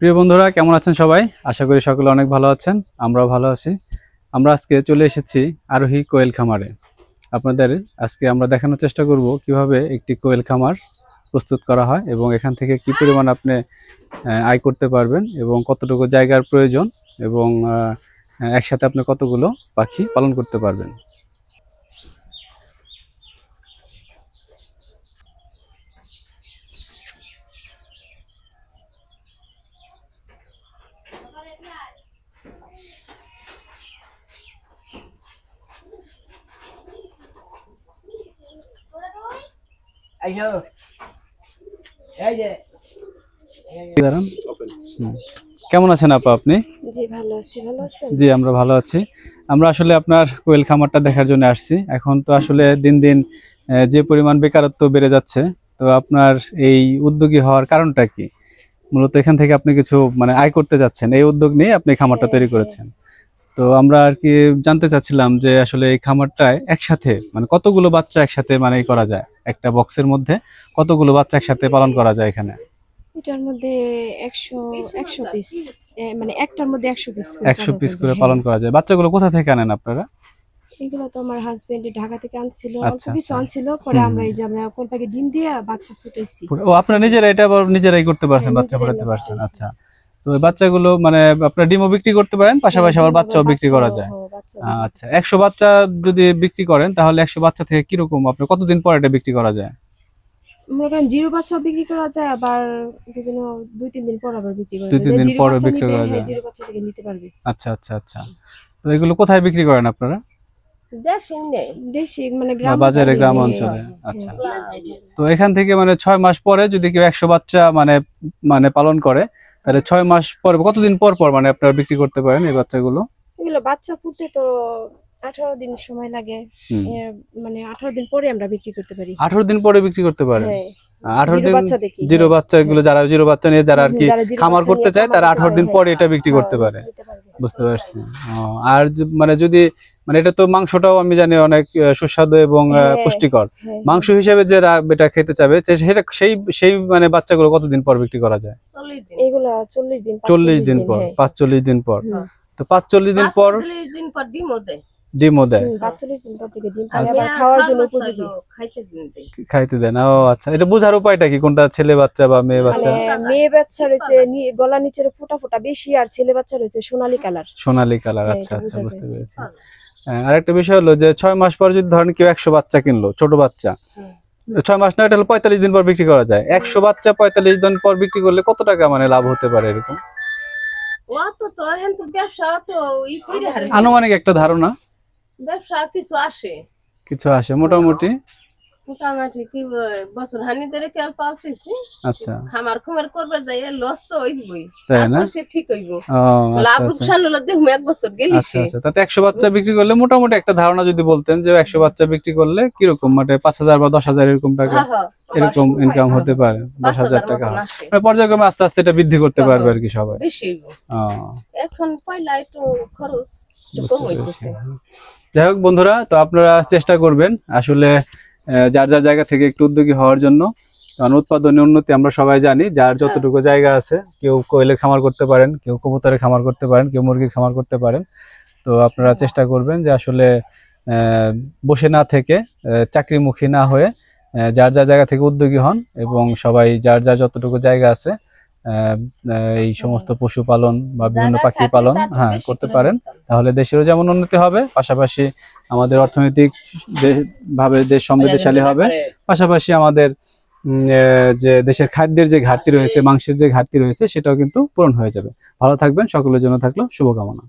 প্রিয় বন্ধুরা, কেমন আছেন সবাই? আশা করি সকলে অনেক ভালো আছেন। আমরাও ভালো আছি। আমরা আজকে চলে এসেছি আরোহী কোয়েল খামারে। আপনাদের আজকে আমরা দেখানোর চেষ্টা করব কিভাবে একটি কোয়েল খামার প্রস্তুত করা হয় এবং এখান থেকে কি পরিমাণ আপনি আয় করতে পারবেন এবং কতটুকু জায়গার প্রয়োজন এবং একসাথে আপনি কতগুলো পাখি পালন করতে পারবেন। কেমন আছেন আপা আপনি? জি ভালো আছি। ভালো আছেন? জি আমরা ভালো আছি। আমরা আসলে আপনার কোয়েল খামারটা দেখার জন্য আসছি। এখন তো আসলে দিন দিন যে পরিমাণ বেকারত্ব বেড়ে যাচ্ছে, তো আপনার এই উদ্যোগী হওয়ার কারণটা কি? মূলত এখান থেকে আপনি কিছু মানে আয় করতে যাচ্ছেন, এই উদ্যোগ নিয়ে আপনি খামারটা তৈরি করেছেন। তো আমরা আর কি জানতে চাচ্ছিলাম যে আসলে এই খামারটায় একসাথে মানে কতগুলো বাচ্চা একসাথে মানে করা যায়, একটা বক্সের মধ্যে কতগুলো বাচ্চা একসাথে পালন করা যায় এখানে? এটার মধ্যে 100 পিস, মানে একটার মধ্যে 100 পিস 100 পিস করে পালন করা যায়। বাচ্চাগুলো কোথা থেকে আনেন আপনারা? এগুলো তো আমার হাজবেন্ড ঢাকা থেকে আনছিল, অল্প আচ্ছা কিছু আনছিল। পরে আমরা এই যে আমরা কোন পাখি ডিম দিয়ে বাচ্চা ফুটাইছি। ও আপনারা নিজেরা এটা আবার নিজেরাই করতে পারছেন, বাচ্চা ফোটাতে পারছেন? আচ্ছা, তো এই বাচ্চাগুলো মানে আপনারা ডিমও বিক্রি করতে পারেন, পাশাপাশি আবার বাচ্চাও বিক্রি করা যায়। আচ্ছা, 100 বাচ্চা যদি বিক্রি করেন তাহলে 100 বাচ্চা থেকে কিরকম আপনি কতদিন পর এটা বিক্রি করা যায়? মনে করেন জিরো বাচ্চা বিক্রি করা যায়, আবার বিভিন্ন 2-3 দিন পর আবার বিক্রি করা যায়। 2-3 দিন পর বিক্রি করা যায়। জিরো বাচ্চা থেকে নিতে পারবে। আচ্ছা আচ্ছা আচ্ছা। তো এগুলো কোথায় বিক্রি করেন আপনারা? দেশি মানে গ্রাম বাজারে, গ্রাম অঞ্চলে। আচ্ছা, তো এখান থেকে মানে 6 মাস পরে যদি কেউ 100 বাচ্চা মানে মানে পালন করে, তাহলে 6 মাস পরে কতদিন পর পর মানে আপনারা বিক্রি করতে পারেন এই বাচ্চাগুলো? এগুলো বাচ্চা ফুটতে তো 18 দিন সময় লাগে। মানে 18 দিন পরে আমরা বিক্রি করতে পারি। 18 দিন পরে বিক্রি করতে পারেন? 18 দিন জিরো হ্যাঁ। বাচ্চা, এগুলো যারা জিরো বাচ্চা নিয়ে যারা আর কি খামার করতে চায় তারা 18 দিন পরে এটা বিক্রি করতে পারে। বুঝতে পারছি। আর মানে যদি মানে এটা তো মাংসটাও আমি জানি অনেক সুস্বাদু এবং পুষ্টিকর। মাংস হিসেবে যে এটা খেতে চাবে সেটা সেই মানে বাচ্চাগুলো কতদিন পর বিক্রি করা যায়? এগুলা 40 দিন 40 দিন পর, 45 দিন পর। তো 45 দিন পর ডিমও দেয়। 45 দিন পর থেকে ডিম পারে, আবার খাওয়ার জন্য উপযোগী। খাইতে দেন। ও আচ্ছা, এটা বোঝার উপায়টা কি, কোনটা ছেলে বাচ্চা বা মেয়ে বাচ্চা? মেয়ে বাচ্চা রয়েছে গলা নিচের ফোঁটা ফোঁটা বেশি, আর ছেলে বাচ্চা রয়েছে সোনালী কালার। সোনালী কালার, আচ্ছা আচ্ছা, বুঝতে পেরেছি। আরেকটা বিষয় হলো যে 6 মাস পর যদি ধরেন কেউ 100 বাচ্চা কিনলো, ছোট বাচ্চা, 6 মাস না, এটা হলো 45 দিন পর বিক্রি করা যায়। 100 বাচ্চা 45 দিন পর বিক্রি করলে কত টাকা মানে লাভ হতে পারে এরকম আনুমানিক একটা ধারণা? ব্যবসা কিছু আসে মোটামুটি। কি বছর হানি ধরে কেন পালতেছি। আচ্ছা, খামার করবে যাই লস তো হইবই, তাই না? সে ঠিক হইব। লাভ লোকসান হলো দেখুন এক বছর গেলি। আচ্ছা আচ্ছা, তাতে 100 বাচ্চা বিক্রি করলে মোটামুটি একটা ধারণা যদি বলতেন যে 100 বাচ্চা বিক্রি করলে কিরকম মানে 5000 বা 10000 এরকম টাকা এরকম ইনকাম হতে পারে? 10,000 টাকা মানে পর্যায়ক্রমে আস্তে আস্তে এটা বৃদ্ধি করতে পারবে আর কি সবাই। বেশি হইব। এখন পয়লা একটু খরচ কম হইতেছে। যাই হোক বন্ধুরা, তো আপনারা চেষ্টা করবেন আসলে যার যার জায়গা থেকে একটু উদ্যোগী হওয়ার জন্য। কারণ উৎপাদনের উন্নতি আমরা সবাই জানি, যার যতটুকু জায়গা আছে, কেউ কোয়েলের খামার করতে পারেন, কেউ কবুতরের খামার করতে পারেন, কেউ মুরগির খামার করতে পারেন। তো আপনারা চেষ্টা করবেন যে আসলে বসে না থেকে, চাকরিমুখী না হয়ে যার যার জায়গা থেকে উদ্যোগী হন এবং সবাই যার যার যতটুকু জায়গা আছে এই সমস্ত পশুপালন বা বিভিন্ন পাখি পালন করতে পারেন। তাহলে দেশেরও যেমন উন্নতি হবে, পাশাপাশি আমাদের অর্থনৈতিক ভাবে দেশ সমৃদ্ধশালী হবে, পাশাপাশি আমাদের যে দেশের খাদ্যের যে ঘাটতি রয়েছে, মাংসের যে ঘাটতি রয়েছে, সেটাও কিন্তু পূরণ হয়ে যাবে। ভালো থাকবেন, সকলের জন্য থাকলো শুভকামনা।